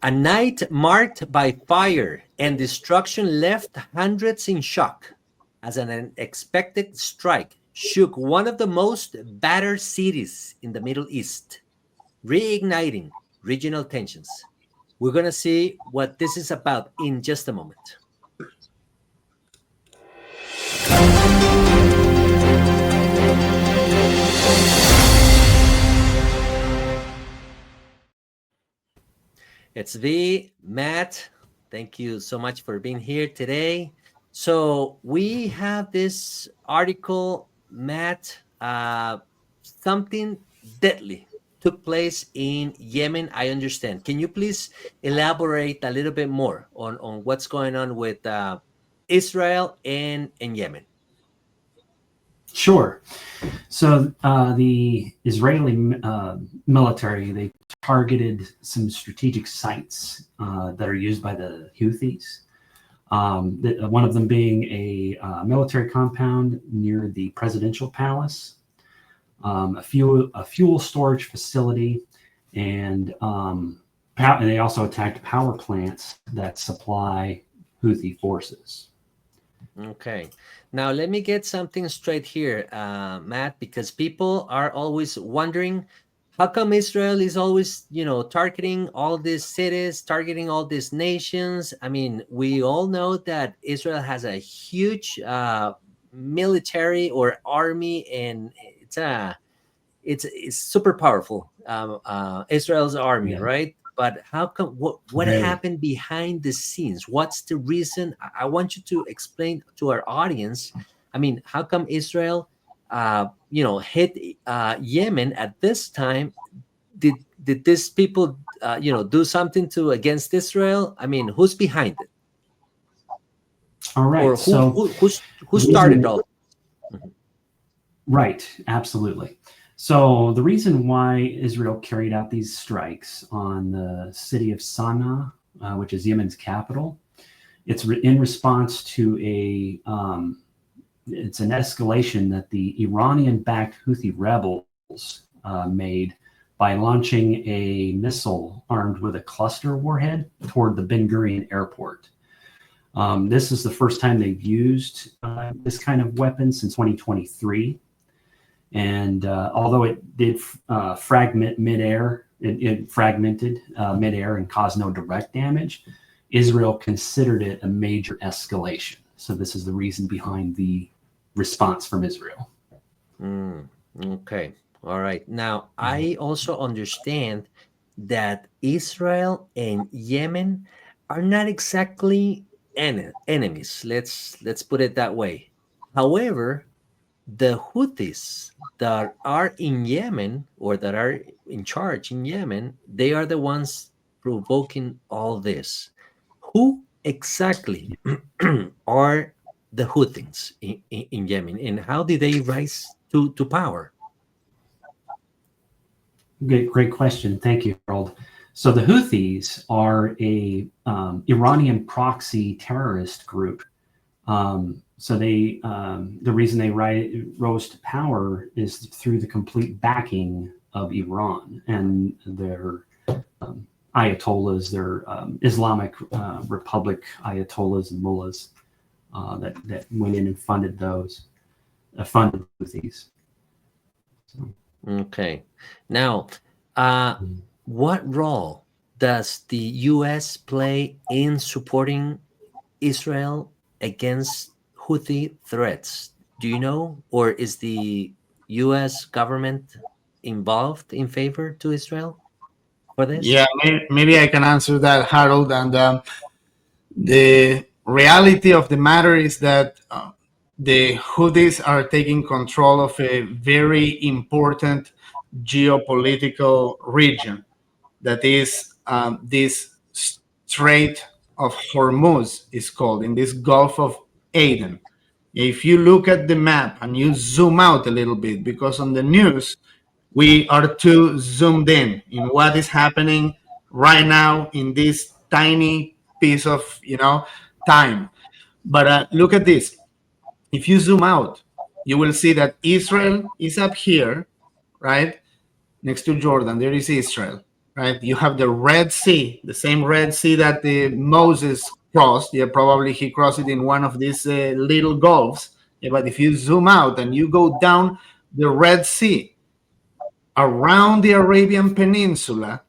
A night marked by fire and destruction left hundreds in shock as an unexpected strike shook one of the most battered cities in the Middle East, reigniting regional tensions. We're going to see what this is about in just a moment. It's V, Matt. Thank you so much for being here today. So we have this article, Matt. Something deadly took place in Yemen, I understand. Can you please elaborate a little bit more on what's going on with Israel and Yemen? Sure. So the Israeli military, they targeted some strategic sites that are used by the Houthis. One of them being a military compound near the presidential palace, a fuel storage facility, and they also attacked power plants that supply Houthi forces. Okay. Now, let me get something straight here, Matt, because people are always wondering, how come Israel is always, targeting all these cities, targeting all these nations? I mean, we all know that Israel has a huge military or army, and it's super powerful. Israel's army, right? But how come? What happened behind the scenes? What's the reason? I want you to explain to our audience. I mean, how come Israel, hit Yemen at this time? Did these people, do something against Israel? I mean, who's behind it? All right. Or who started all? Right. Absolutely. So the reason why Israel carried out these strikes on the city of Sana'a, which is Yemen's capital, it's in response to it's an escalation that the Iranian-backed Houthi rebels made by launching a missile armed with a cluster warhead toward the Ben Gurion airport. This is the first time they've used this kind of weapon since 2023. And although it did fragment midair, it fragmented midair and caused no direct damage, Israel considered it a major escalation. So this is the reason behind the response from Israel. Okay. All right. Now, I also understand that Israel and Yemen are not exactly enemies. Let's put it that way. However, the Houthis that are in Yemen, or that are in charge in Yemen, they are the ones provoking all this. Who exactly are the Houthis in Yemen, and how did they rise to power? Great question. Thank you, Harold. So the Houthis are a Iranian proxy terrorist group. So they, the reason they rose to power is through the complete backing of Iran and their ayatollahs, their Islamic Republic ayatollahs and mullahs that went in and funded funded Houthis. So. Okay. Now, what role does the U.S. play in supporting Israel against Houthi threats? Do you know, or is the U.S. government involved in favor to Israel for this? Yeah, maybe I can answer that, Harold. And the reality of the matter is that the Houthis are taking control of a very important geopolitical region that is this Strait of Hormuz is called, in this Gulf of Aden. If you look at the map and you zoom out a little bit, because on the news we are too zoomed in what is happening right now in this tiny piece of time. But look at this. If you zoom out, you will see that Israel is up here, right next to Jordan. There is Israel. right? You have the Red Sea, the same Red Sea that Moses crossed. Yeah, probably he crossed it in one of these little gulfs. Yeah, but if you zoom out and you go down the Red Sea around the Arabian Peninsula,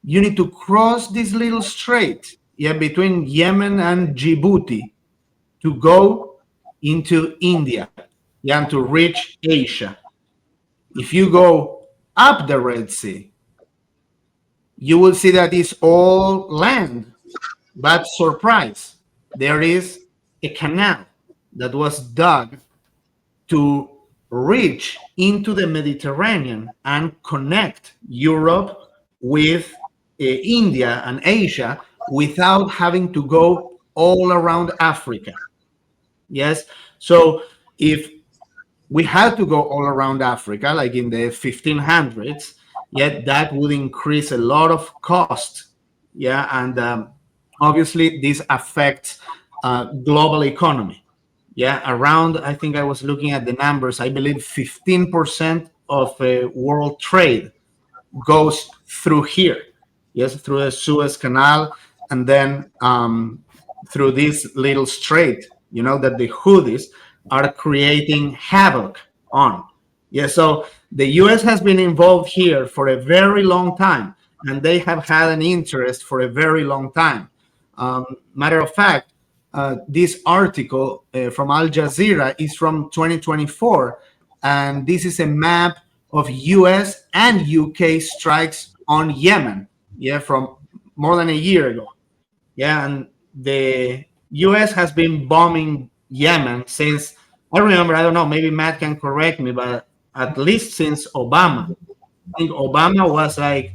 you need to cross this little strait, yeah, between Yemen and Djibouti to go into India, yeah, and to reach Asia. If you go up the Red Sea, you will see that it's all land. But surprise, there is a canal that was dug to reach into the Mediterranean and connect Europe with India and Asia without having to go all around Africa. Yes. So if we had to go all around Africa, like in the 1500s, yet that would increase a lot of cost. Yeah. And obviously, this affects global economy. Yeah. Around, I think I was looking at the numbers, I believe 15% of world trade goes through here. Yes, through the Suez Canal, and then through this little strait, that the Houthis are creating havoc on. Yeah, so the US has been involved here for a very long time, and they have had an interest for a very long time. Matter of fact, this article from Al Jazeera is from 2024, and this is a map of US and UK strikes on Yemen, yeah, from more than a year ago. Yeah, and the US has been bombing Yemen since, I remember, I don't know, maybe Matt can correct me, but at least since Obama. I think Obama was like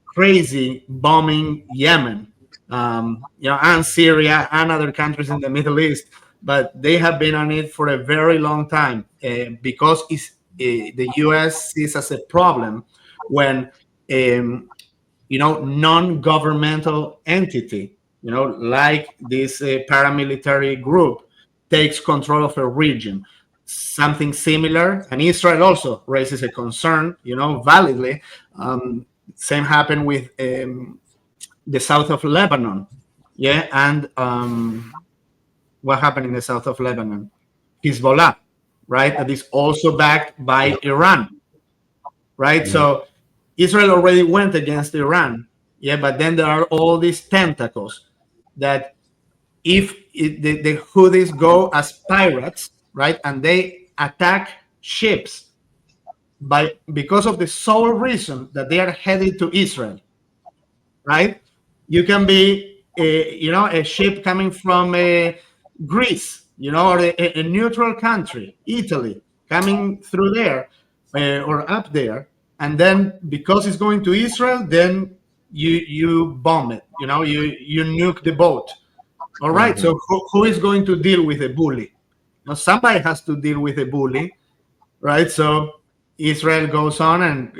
crazy bombing Yemen, and Syria and other countries in the Middle East. But they have been on it for a very long time because the U.S. sees as a problem when non-governmental entity, like this paramilitary group, takes control of a region. Something similar, and Israel also raises a concern, validly. Same happened with the south of Lebanon, yeah, and what happened in the south of Lebanon? Hezbollah, right? That is also backed by Iran, right? So Israel already went against Iran, yeah, but then there are all these tentacles that if the Houthis go as pirates, right, and they attack ships because of the sole reason that they are headed to Israel, right? You can be, a ship coming from Greece, or a neutral country, Italy, coming through there or up there, and then because it's going to Israel, then you bomb it, you nuke the boat. All right. Mhm. So who is going to deal with a bully? Now somebody has to deal with a bully, right? So Israel goes on and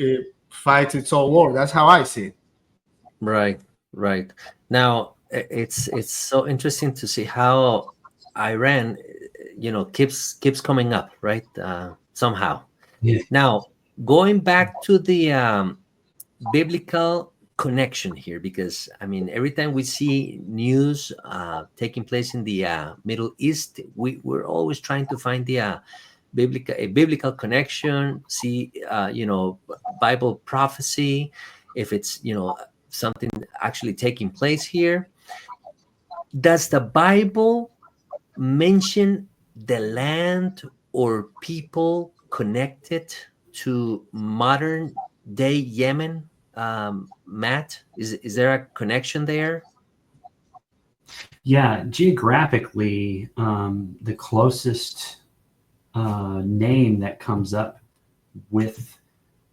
fights its own war. That's how I see it. Right, right. Now it's so interesting to see how Iran, keeps coming up, right? Somehow. Yeah. Now, going back to the biblical connection here, because I mean, every time we see news taking place in the Middle East, we're always trying to find the biblical connection, see, Bible prophecy, if it's, something actually taking place here. Does the Bible mention the land or people connected to modern day Yemen? Matt, is there a connection there? Yeah, geographically, the closest name that comes up with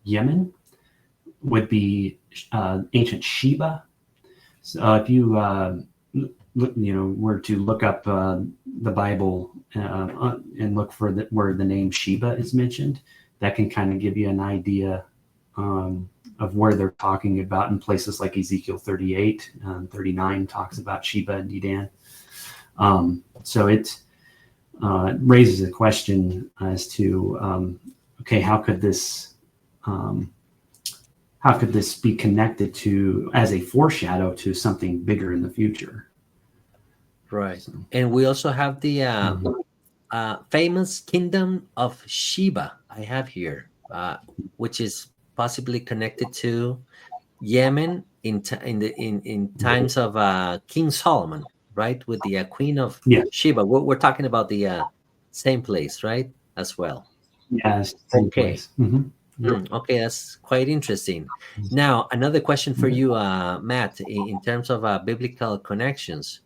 Yemen would be ancient Sheba. So if you were to look up the Bible and look for where the name Sheba is mentioned, that can kind of give you an idea of where they're talking about in places like Ezekiel 38, 39 talks about Sheba and Dedan. So it raises a question as to, okay, how could this how could this be connected to as a foreshadow to something bigger in the future? Right. So, And we also have the mhm. famous kingdom of Sheba I have here, which is possibly connected to Yemen in times of King Solomon, right? With the Queen of Yeah, Sheba. We're talking about the same place, right? As well. yeah, same Okay. place. Yep. Okay, that's quite interesting. Now, another question for you, Matt, in terms of biblical connections.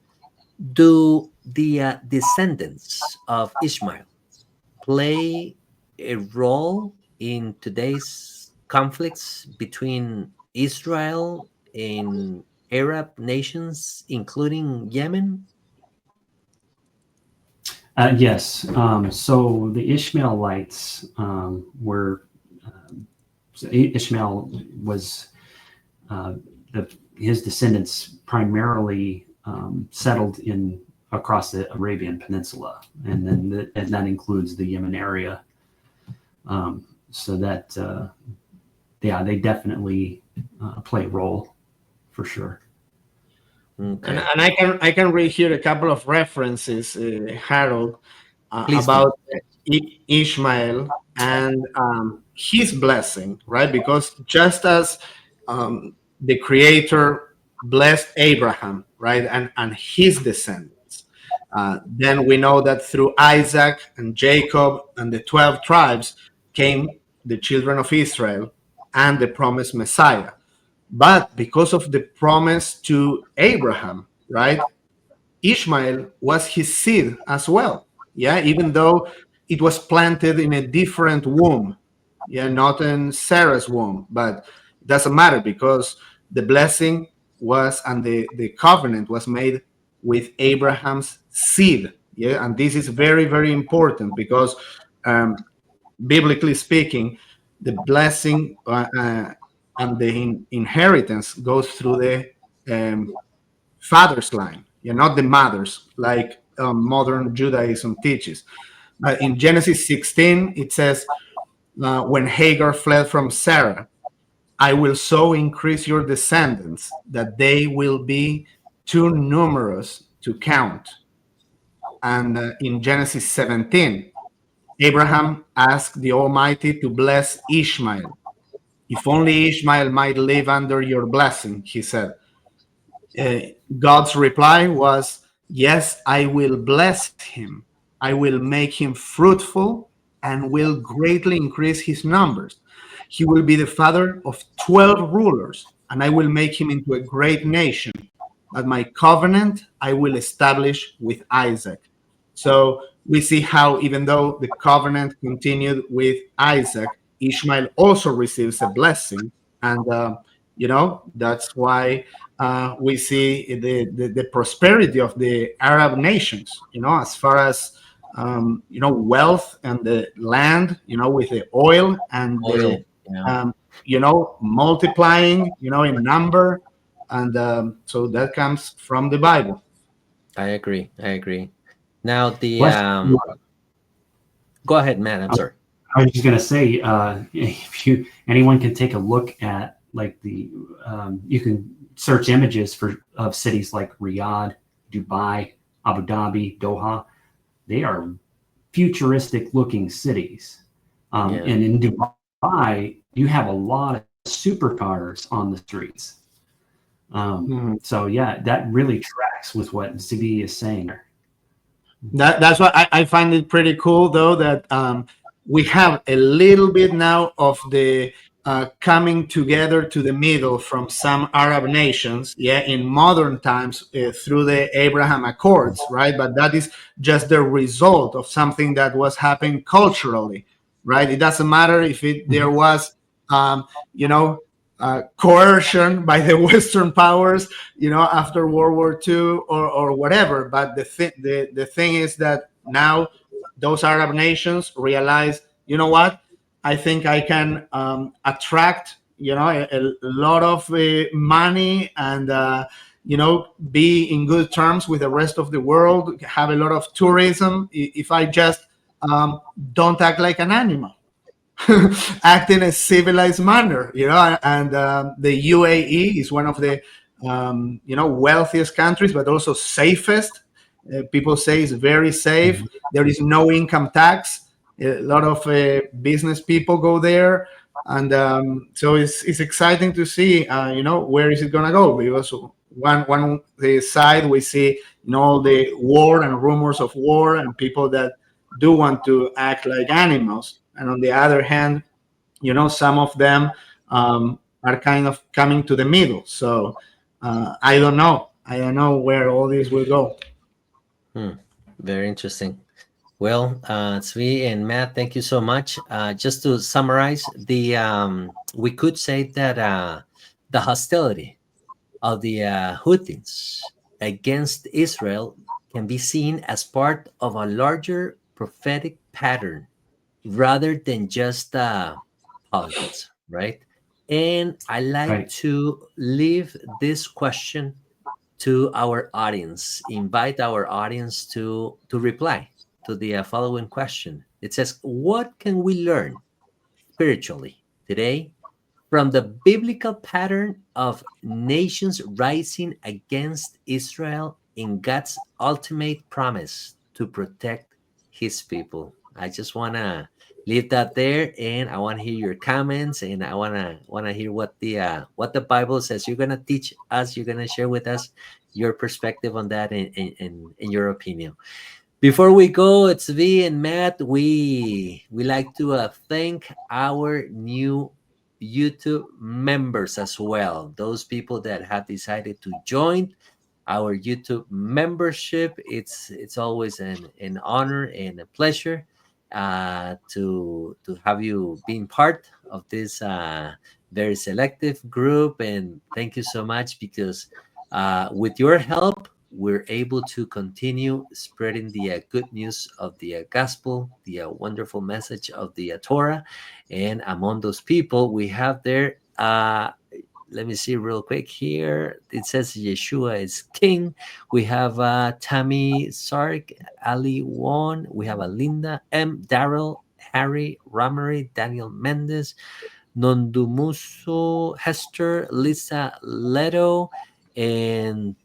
Do the descendants of Ishmael play a role in today's conflicts between Israel and Arab nations, including Yemen? Yes. So the Ishmaelites were, so Ishmael was, uh, the, his descendants primarily settled in across the Arabian Peninsula, and then and that includes the Yemen area. So that, yeah, they definitely play a role for sure. Okay, And I can read here a couple of references, Harold, please do. about Ishmael and his blessing, right? Because just as the Creator blessed Abraham, right, and his descendants, then we know that through Isaac and Jacob and the 12 tribes came the children of Israel and the promised Messiah. But because of the promise to Abraham, right, Ishmael was his seed as well. Yeah, even though it was planted in a different womb. Yeah, not in Sarah's womb, but it doesn't matter because the blessing was and the covenant was made with Abraham's seed. Yeah, and this is very, very important because um, biblically speaking, the blessing and the inheritance goes through the father's line, yeah, not the mother's, like modern Judaism teaches. But in Genesis 16, it says, when Hagar fled from Sarah, I will so increase your descendants that they will be too numerous to count. And in Genesis 17, Abraham asked the Almighty to bless Ishmael. If only Ishmael might live under your blessing, he said. Uh, God's reply was, yes, I will bless him. I will make him fruitful and will greatly increase his numbers. He will be the father of 12 rulers, and I will make him into a great nation. But my covenant I will establish with Isaac. So we see how, even though the covenant continued with Isaac, Ishmael also receives a blessing. And, that's why we see the prosperity of the Arab nations, as far as, wealth and the land, with the oil and the, Oil. Yeah, multiplying, in number. And so that comes from the Bible. I agree. I agree. Now the Plus, go ahead, Matt. I'm I sorry. I was just gonna say, if you anyone can take a look at like you can search images for of cities like Riyadh, Dubai, Abu Dhabi, Doha. They are futuristic looking cities, Yeah, and in Dubai, you have a lot of supercars on the streets. Mhm. So yeah, that really tracks with what Ziggy is saying there. That's why I find it pretty cool, though, that we have a little bit now of the coming together to the middle from some Arab nations, yeah, in modern times through the Abraham Accords, right? But that is just the result of something that was happening culturally, right? It doesn't matter if there Mhm. was, um, you know, coercion by the Western powers, after World War II, or whatever. But the thing is that now those Arab nations realize, you know what? I think I can attract, a lot of money, and be in good terms with the rest of the world, have a lot of tourism, if I just don't act like an animal. act in a civilized manner, and the UAE is one of the wealthiest countries, but also safest. People say it's very safe. Mhm. There is no income tax. A lot of business people go there, and so it's exciting to see where is it gonna go, because one the side we see all the war and rumors of war and people that do want to act like animals, and on the other hand, some of them are kind of coming to the middle. So I don't know where all this will go. Hmm. Very interesting. Well, Zvi and Matt, thank you so much. Just to summarize, we could say that the hostility of the Houthis against Israel can be seen as part of a larger prophetic pattern rather than just politics, right? And I like Right. to leave this question to our audience, invite our audience to reply to the following question. It says, what can we learn spiritually today from the biblical pattern of nations rising against Israel in God's ultimate promise to protect his people? I just want to leave that there, and I want to hear your comments, and I want to hear what the Bible says. You're going to teach us, you're going to share with us your perspective on that, and your opinion. Before we go, it's V and Matt. We like to thank our new YouTube members as well. Those people that have decided to join our YouTube membership. It's always an honor and a pleasure to have you being part of this very selective group. And thank you so much, because with your help, we're able to continue spreading the good news of the gospel, the wonderful message of the Torah. And among those people, we have there, let me see real quick here. It says Yeshua is King. We have Tammy Sark, Ali Won. We have Alinda M, Daryl, Harry, Ramery, Daniel Mendez, Nondumuso, Hester, Lisa Leto, and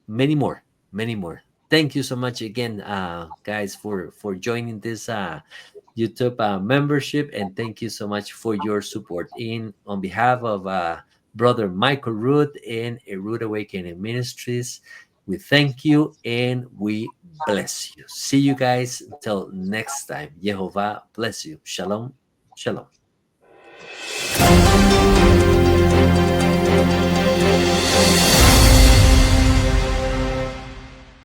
many more, many more. Thank you so much again, guys, for joining this YouTube membership, and thank you so much for your support. In on behalf of brother Michael Rood and a Rood Awakening Ministries, we thank you and we bless you. See you guys until next time. Yehovah bless you. Shalom, shalom.